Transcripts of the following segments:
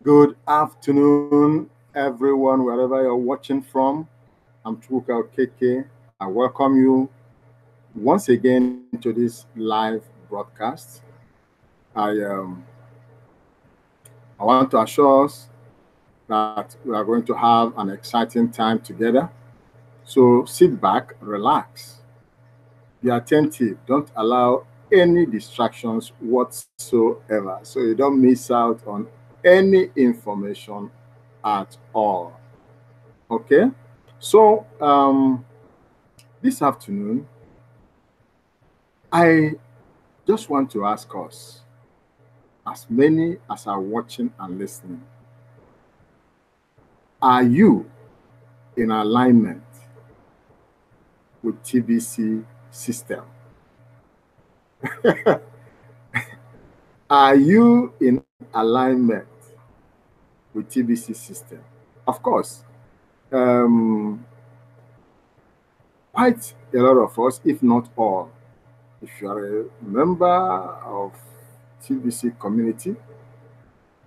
Good afternoon, everyone, wherever you're watching from. I'm Chuka KK. I welcome you once again to this live broadcast. I um, I want to assure us that we are going to have an exciting time together. So sit back, relax, be attentive. Don't allow any distractions whatsoever, so you don't miss out on any information at all. Okay? So, this afternoon, I just want to ask us, as many as are watching and listening, are you in alignment with TBC system? Are you in alignment with TBC system? Of course, um, quite a lot of us, if not all, if you are a member of TBC community,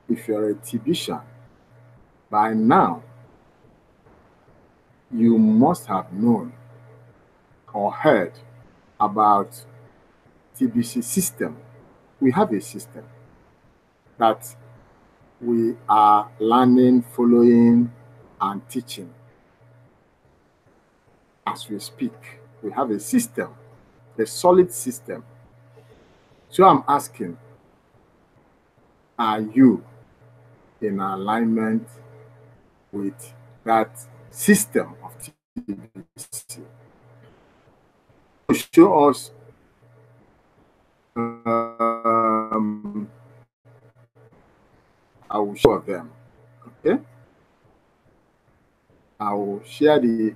if you're a TBCian, by now you must have known or heard about TBC system. We have a system that we are learning, following, and teaching as we speak. We have a system, a solid system. So I'm asking, are you in alignment with that system of TBC? To show us I will show them. Okay, I will share the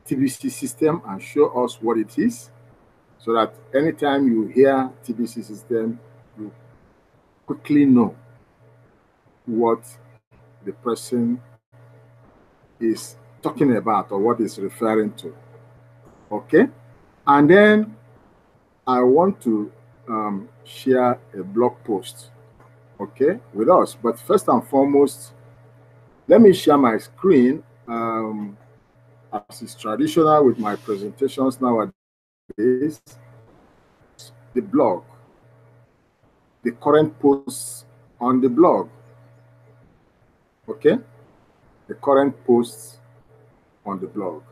TBC system and show us what it is, so that anytime you hear TBC system, you quickly know what the person is talking about or what is referring to. Okay, and then I want to share a blog post, okay, with us. But first and foremost, let me share my screen, as is traditional with my presentations nowadays. The blog, the current posts on the blog, okay, the current posts on the blog,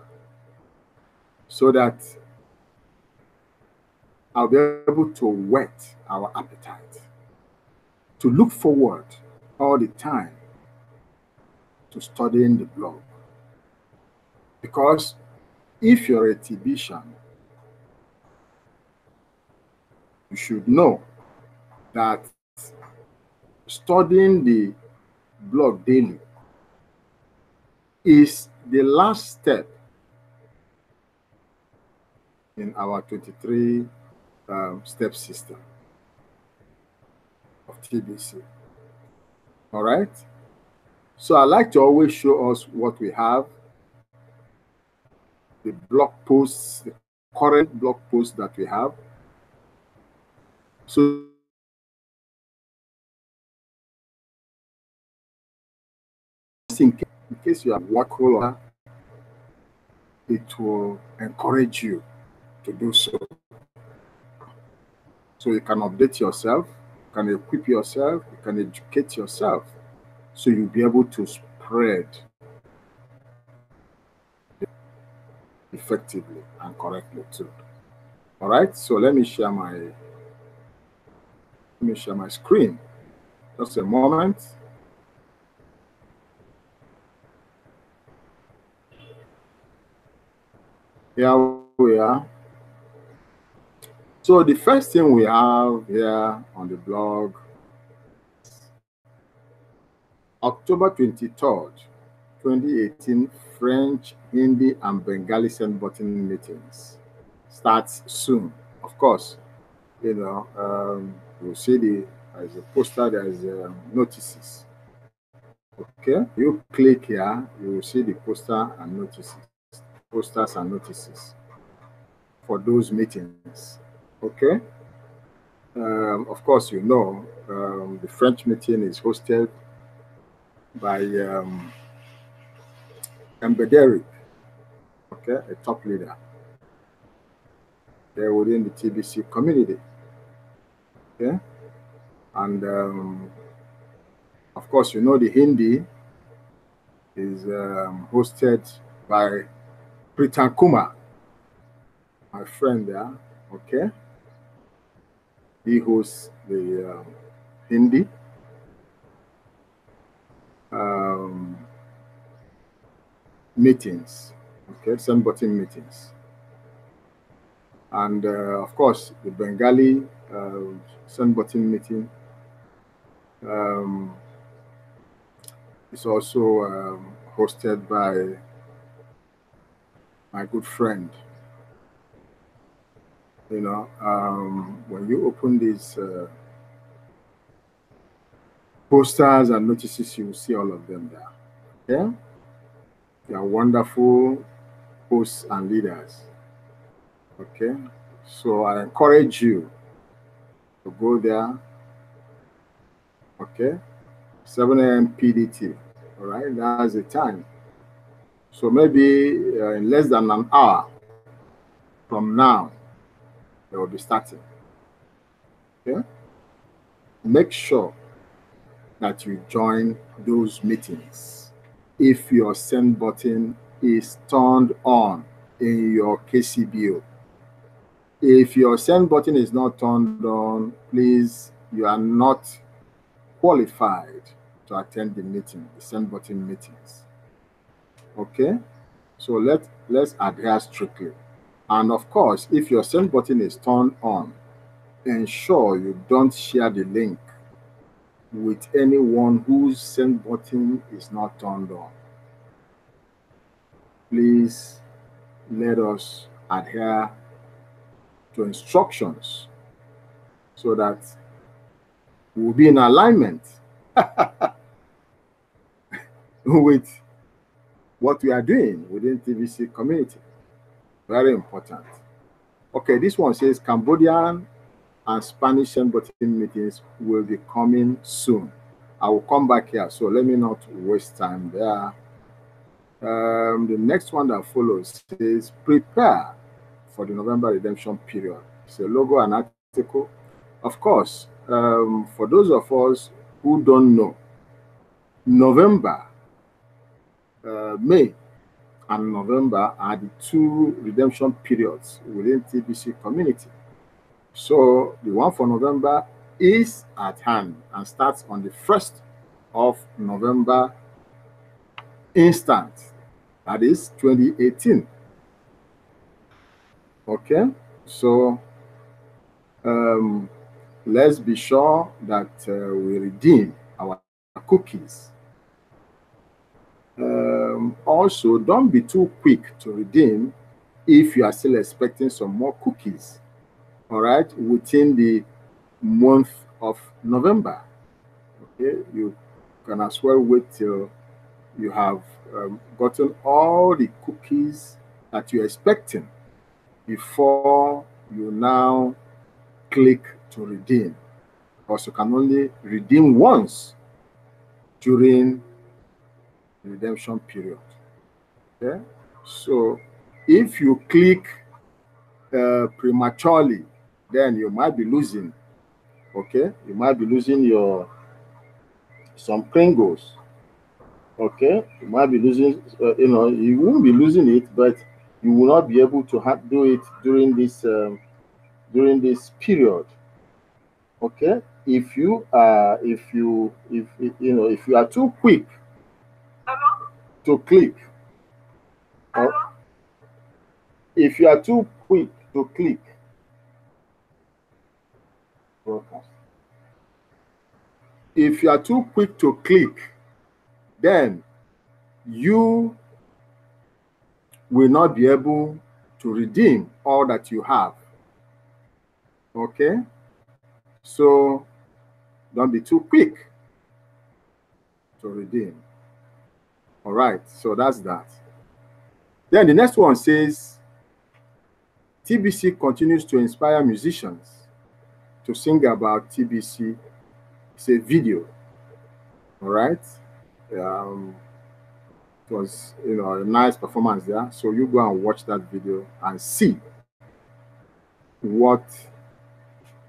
so that I'll be able to whet our appetite, to look forward all the time to studying the blog. Because if you're a TBCian, you should know that studying the blog daily is the last step in our 23 step system of TBC. All right? So I like to always show us what we have, the blog posts, the current blog posts that we have. So in case you are working, it will encourage you to do so. So you can update yourself, you can equip yourself, you can educate yourself, so you'll be able to spread effectively and correctly too. All right, so let me share my screen. Just a moment. Here we are. So the first thing we have here on the blog, October 23rd, 2018, French, Hindi, and Bengali send button meetings starts soon. Of course, you know, you'll see there's a poster, there's notices. Okay, you click here, you will see the poster and notices, posters and notices for those meetings. Okay. Of course, you know, the French meeting is hosted by Embederic, okay, a top leader there within the TBC community. Okay, and of course, you know the Hindi is hosted by Pritan Kumar, my friend there. Okay, he hosts the Hindi. Meetings, okay, send button meetings. And of course, the Bengali send button meeting is also hosted by my good friend. You know, when you open these posters and notices, you will see all of them there. Okay? They are wonderful hosts and leaders. Okay? So I encourage you to go there. Okay? 7 a.m. PDT. All right? That's the time. So maybe in less than an hour from now, they will be starting. Okay? Make sure that you join those meetings if your send button is turned on in your KCBO. If your send button is not turned on, please, you are not qualified to attend the meeting, the send button meetings. Okay? So let's adhere strictly. And of course, if your send button is turned on, ensure you don't share the link with anyone whose send button is not turned on. Please let us adhere to instructions so that we'll be in alignment with what we are doing within TBC community. Very important. Okay, this one says Cambodian and Spanish send button meetings will be coming soon. I will come back here, so let me not waste time there. The next one that follows says prepare for the November redemption period. It's a logo and article. Of course, for those of us who don't know, November, May and November are the two redemption periods within TBC community. So the one for November is at hand and starts on the 1st of November instant. That is 2018. Okay, so let's be sure that we redeem our cookies. Also, don't be too quick to redeem if you are still expecting some more cookies, all right, within the month of November. Okay, you can as well wait till you have gotten all the cookies that you're expecting before you now click to redeem, because you can only redeem once during the redemption period. Okay, so if you click prematurely, then you might be losing. Okay, you might be losing some Kringles. Okay, you might be losing, you won't be losing it, but you will not be able to do it during this period. Okay, if you are too quick to click, or if you are too quick to click broadcast, if you are too quick to click, then you will not be able to redeem all that you have. Okay, so don't be too quick to redeem. All right, so that's that. Then the next one says TBC continues to inspire musicians to sing about TBC. It's a video. All right, It was, you know, a nice performance there. So you go and watch that video and see what,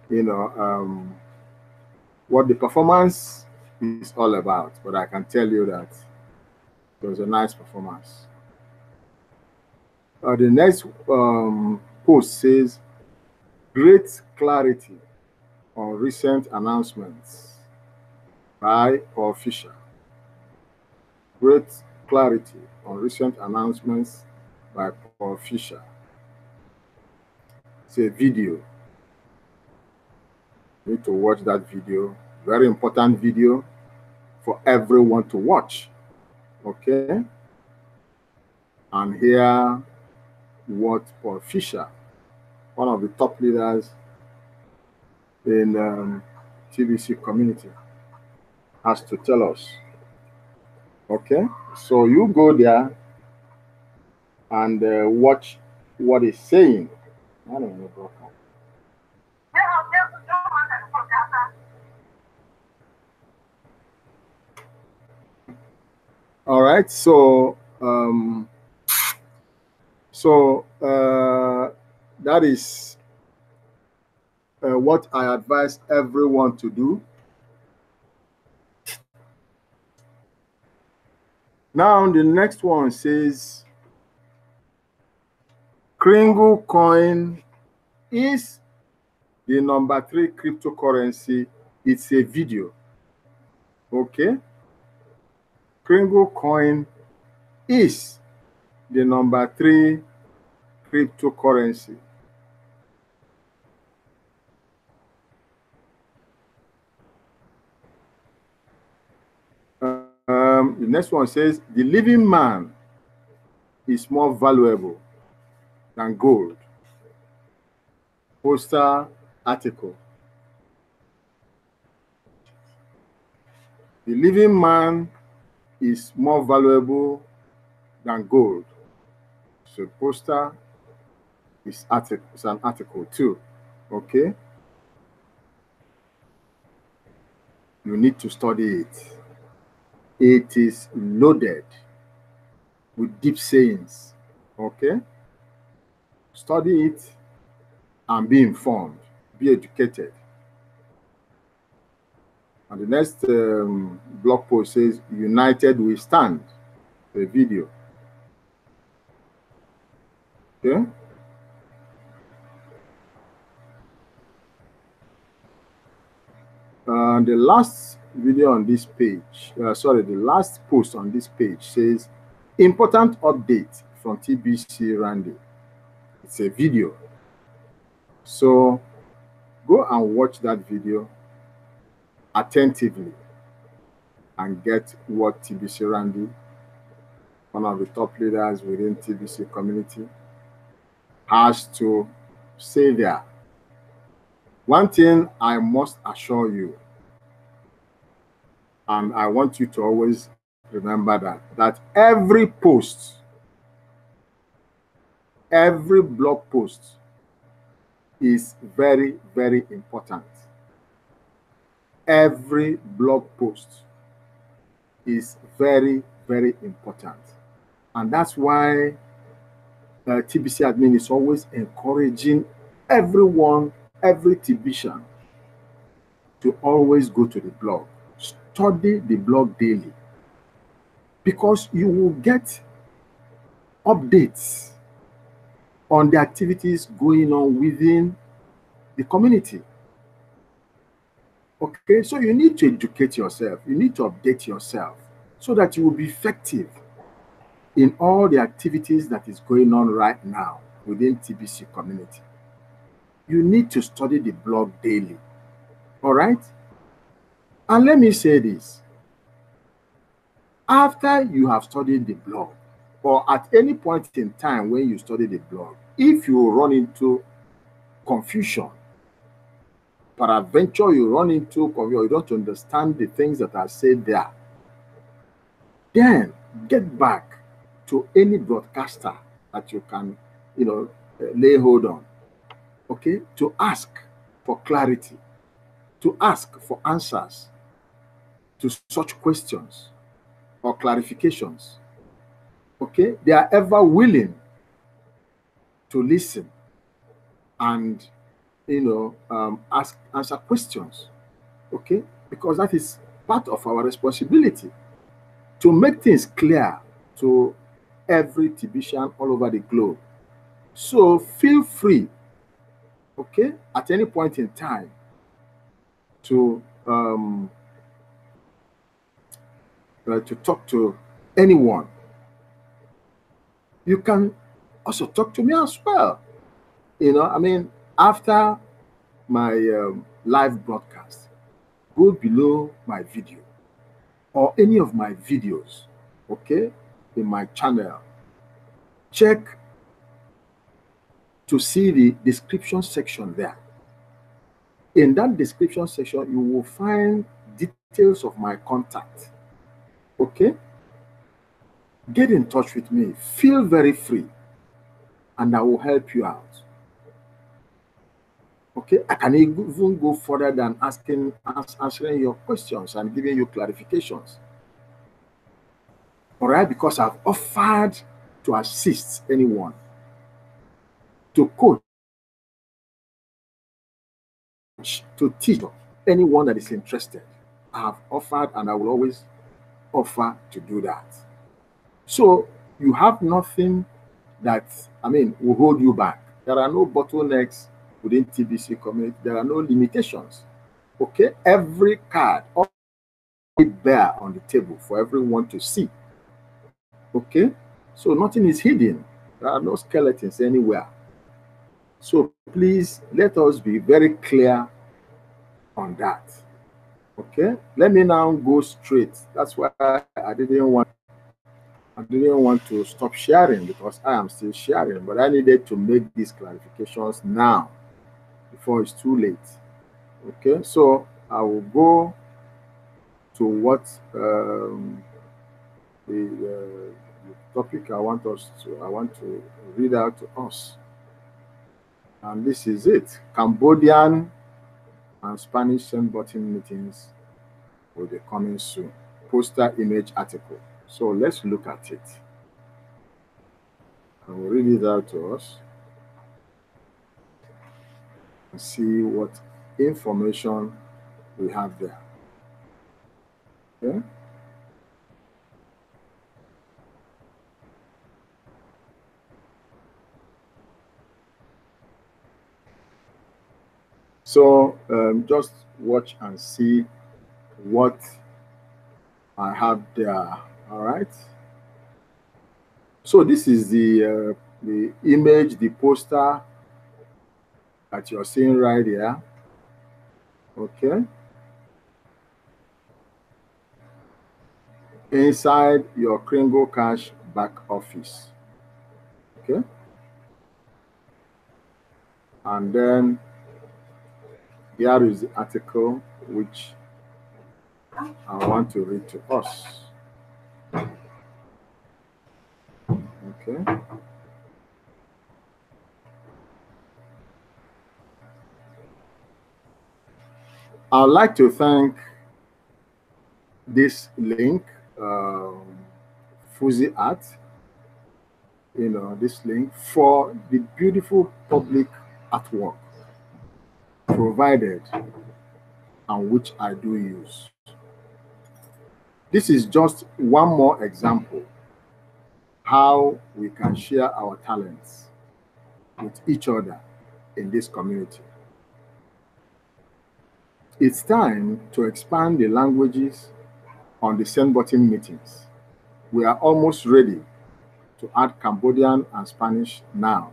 you know, what the performance is all about. But I can tell you that it was a nice performance. The next post says, great clarity on recent announcements by Paul Fisher. Great clarity on recent announcements by Paul Fisher. It's a video. You need to watch that video. Very important video for everyone to watch. Okay? And hear what Paul Fisher, one of the top leaders in TBC community, has to tell us. Okay? So you go there and watch what he's saying. I don't know, bro. All right, so that is what I advise everyone to do. Now the next one says, Kringle coin is the #3 cryptocurrency. It's a video. Okay. Kringle coin is the #3 cryptocurrency. The next one says, the living man is more valuable than gold. Poster article. The living man is more valuable than gold. So poster is article. It's an article too. Okay. You need to study it. It is loaded with deep sayings. Okay. Study it and be informed. Be educated. And the next blog post says, United we stand. A video. Okay. The last video on this page, the last post on this page says, important update from TBC Randy. It's a video. So go and watch that video attentively and get what TBC Randy, one of the top leaders within TBC community, has to say there. One thing I must assure you, and I want you to always remember that every post, every blog post is very, very important. Every blog post is very, very important. And that's why TBC admin is always encouraging everyone, every TBCian, to always go to the blog. Study the blog daily, because you will get updates on the activities going on within the community. Okay, so you need to educate yourself. You need to update yourself so that you will be effective in all the activities that is going on right now within TBC community. You need to study the blog daily. All right? And let me say this. After you have studied the blog, or at any point in time when you study the blog, if you run into confusion, peradventure you run into confusion, you don't understand the things that are said there, then get back to any broadcaster that you can, lay hold on, okay, to ask for clarity, to ask for answers to such questions. or clarifications, okay, they are ever willing to listen and, answer questions, okay, because that is part of our responsibility to make things clear to every TBCian all over the globe. So feel free, okay, at any point in time to talk to anyone. You can also talk to me as well. After my live broadcast, go below my video or any of my videos, okay, in my channel. Check to see the description section there. In that description section, you will find details of my contact, okay? Get in touch with me. Feel very free, and I will help you out. Okay, I can even go further than answering your questions and giving you clarifications. All right, because I've offered to assist anyone, to coach, to teach anyone that is interested. I have offered, and I will always offer to do that. So you have nothing that, will hold you back. There are no bottlenecks within TBC community. There are no limitations. Okay, every card bare on the table for everyone to see. Okay, so nothing is hidden. There are no skeletons anywhere. So please let us be very clear on that. Okay, let me now go straight. That's why I didn't want to stop sharing, because I am still sharing, but I needed to make these clarifications now before it's too late. Okay, so I will go to what the topic I want to read out to us. And this is it. Cambodian and Spanish send button meetings will be coming soon. Poster image article. So let's look at it. I will read it out to us and see what information we have there. Okay. So just watch and see what I have there. All right. So this is the image, the poster that you're seeing right here. Okay. Inside your Kringle Cash back office. Okay. And then here is the article which I want to read to us. Okay. I'd like to thank this link, Fuzzy Art, this link, for the beautiful public artwork provided and which I do use. This is just one more example how we can share our talents with each other in this community. It's time to expand the languages on the send button meetings. We are almost ready to add Cambodian and Spanish now.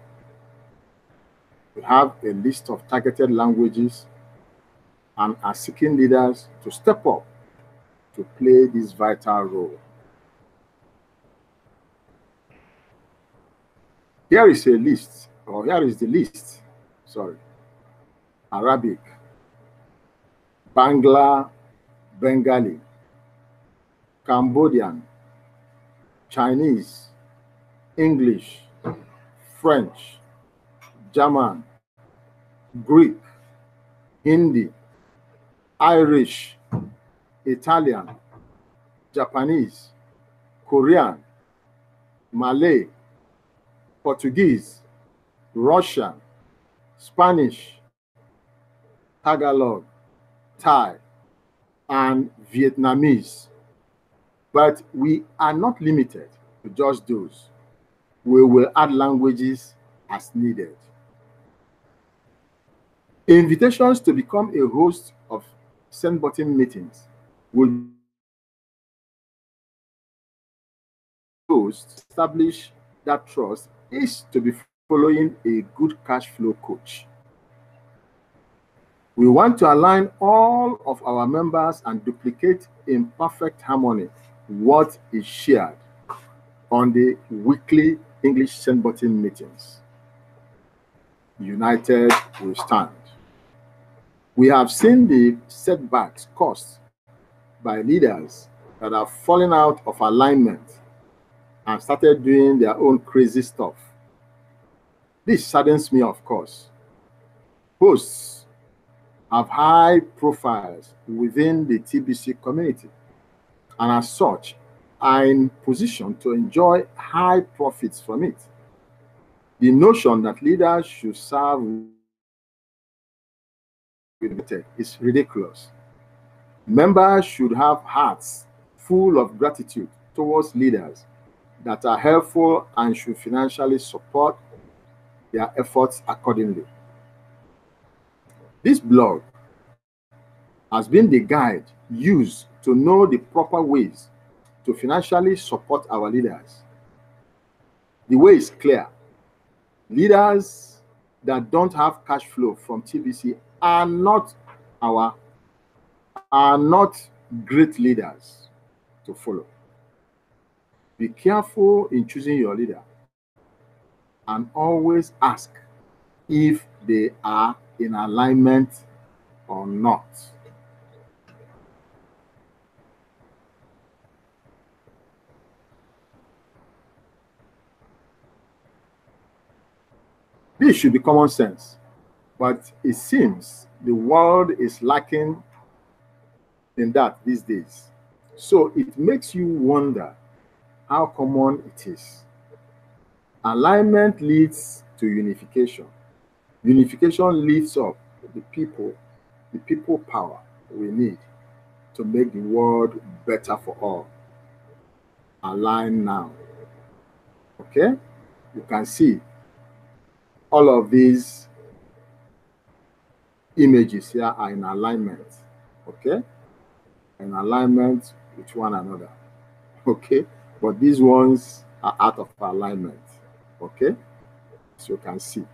We have a list of targeted languages and are seeking leaders to step up to play this vital role. Here is a list, or here is the list, sorry. Arabic, Bangla, Bengali, Cambodian, Chinese, English, French, German, Greek, Hindi, Irish, Italian, Japanese, Korean, Malay, Portuguese, Russian, Spanish, Tagalog, Thai, and Vietnamese. But we are not limited to just those. We will add languages as needed. Invitations to become a host of Send Button meetings will establish that trust is to be following a good cash flow coach. We want to align all of our members and duplicate in perfect harmony what is shared on the weekly English Send Button meetings. United we stand. We have seen the setbacks caused by leaders that are falling out of alignment and started doing their own crazy stuff. This saddens me, of course. Hosts have high profiles within the TBC community, and as such, are in position to enjoy high profits from it. The notion that leaders should serve with it is ridiculous. Members should have hearts full of gratitude towards leaders that are helpful and should financially support their efforts accordingly. This blog has been the guide used to know the proper ways to financially support our leaders. The way is clear. Leaders that don't have cash flow from TBC are not great leaders to follow. Be careful in choosing your leader and always ask if they are in alignment or not. This should be common sense, but it seems the world is lacking in that these days. So it makes you wonder how common it is. Alignment leads to unification. Unification lifts up the people power we need to make the world better for all. Align now. Okay? You can see all of these images here are in alignment. Okay? In alignment with one another. Okay? But these ones are out of alignment. Okay? So you can see.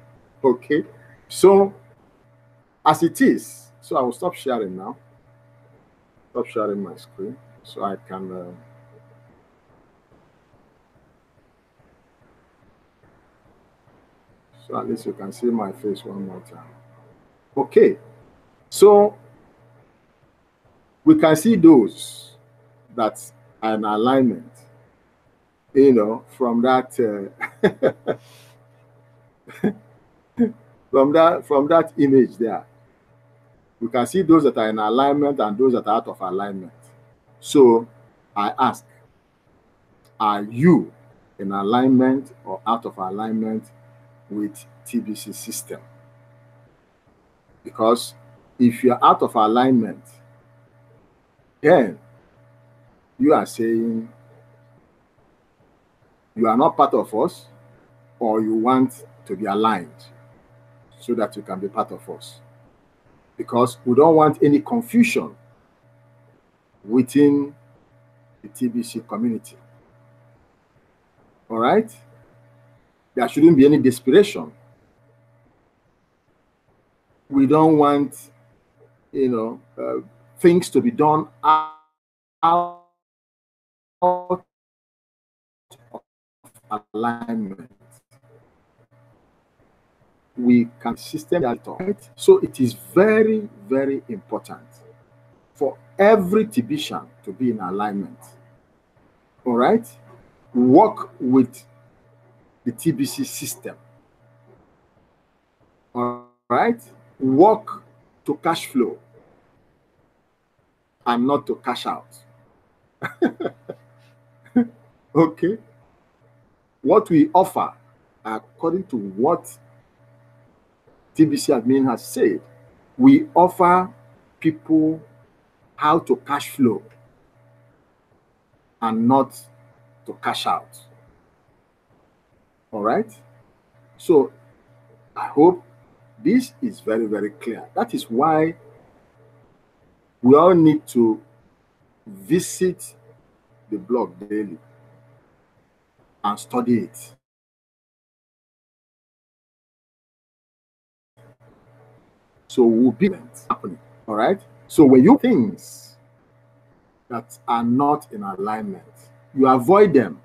Okay? So, as it is, so I will stop sharing now. Stop sharing my screen so I can so at least you can see my face one more time. Okay, so we can see those that are in alignment, you know, from that from that image there. We can see those that are in alignment and those that are out of alignment. So I ask, are you in alignment or out of alignment with TBC system? Because if you're out of alignment, then you are saying you are not part of us, or you want to be aligned so that you can be part of us. Because we don't want any confusion within the TBC community. All right? There shouldn't be any desperation. We don't want, you know, things to be done out of alignment. We can system that, right? So it is very, very important for every TBCian to be in alignment. All right? Work with the TBC system. All right? Work to cash flow and not to cash out. Okay? What we offer, according to what TBC admin has said, we offer people how to cash flow and not to cash out. All right? So I hope this is very, very clear. That is why we all need to visit the blog daily and study it. So we'll be happening. All right? So when you things that are not in alignment, you avoid them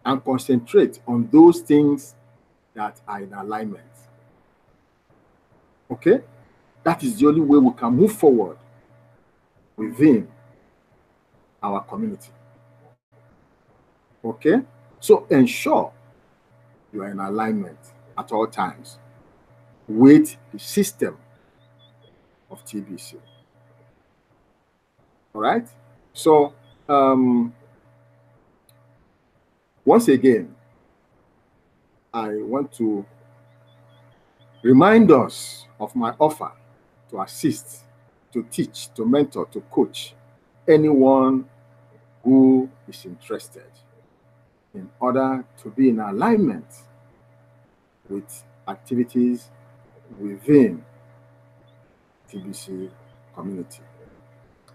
and concentrate on those things that are in alignment. Okay? That is the only way we can move forward within our community. Okay? So ensure you are in alignment at all times with the system of TBC. All right? So, once again, I want to remind us of my offer to assist, to teach, to mentor, to coach anyone who is interested in order to be in alignment with activities within TBC community.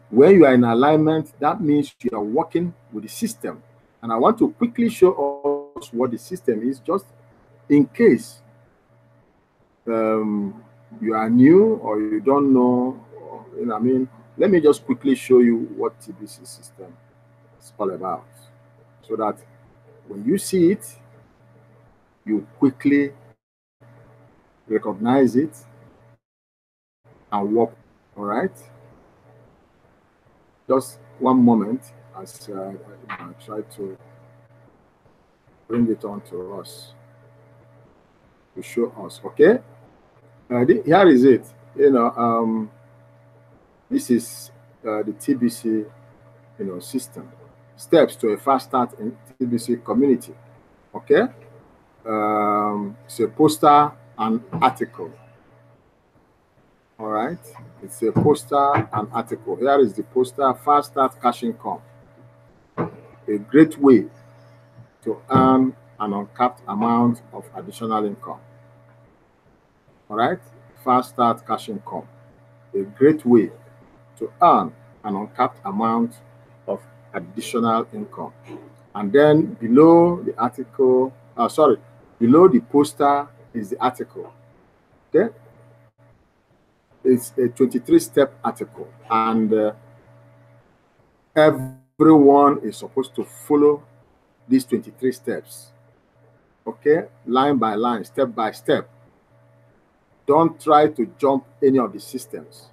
When you are in alignment, that means you are working with the system. And I want to quickly show us what the system is, just in case you are new or you don't know. You know what I mean? Let me just quickly show you what TBC system is all about, so that when you see it, you quickly recognize it and work. All right? Just one moment as I try to bring it on to us, to show us. Okay? Here is it. You know, this is the TBC, system. Steps to a fast start in TBC community. Okay? It's a poster and article. All right? It's a poster and article. Here is the poster: Fast Start Cash Income. A great way to earn an uncapped amount of additional income. All right? Fast Start Cash Income. A great way to earn an uncapped amount of additional income. And then below the article, below the poster is the article. Okay? It's a 23-step article, and everyone is supposed to follow these 23 steps. Okay? Line by line, step by step. Don't try to jump any of the systems.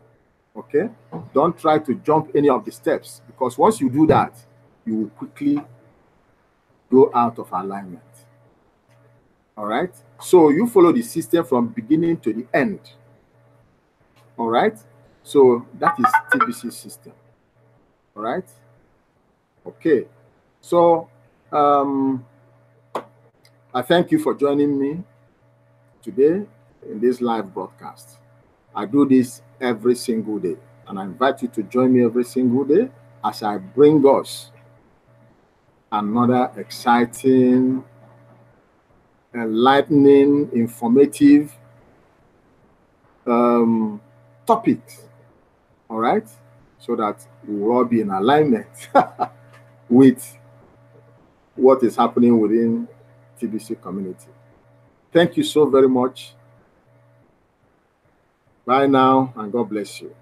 Okay? Don't try to jump any of the steps, because once you do that, you will quickly go out of alignment. All right? So you follow the system from beginning to the end. All right? So that is TBC system. All right? Okay. So I thank you for joining me today in this live broadcast. I do this every single day, and I invite you to join me every single day as I bring us another exciting, enlightening, informative topics. All right? So that we will all be in alignment with what is happening within TBC community. Thank you so very much. Bye now, and God bless you.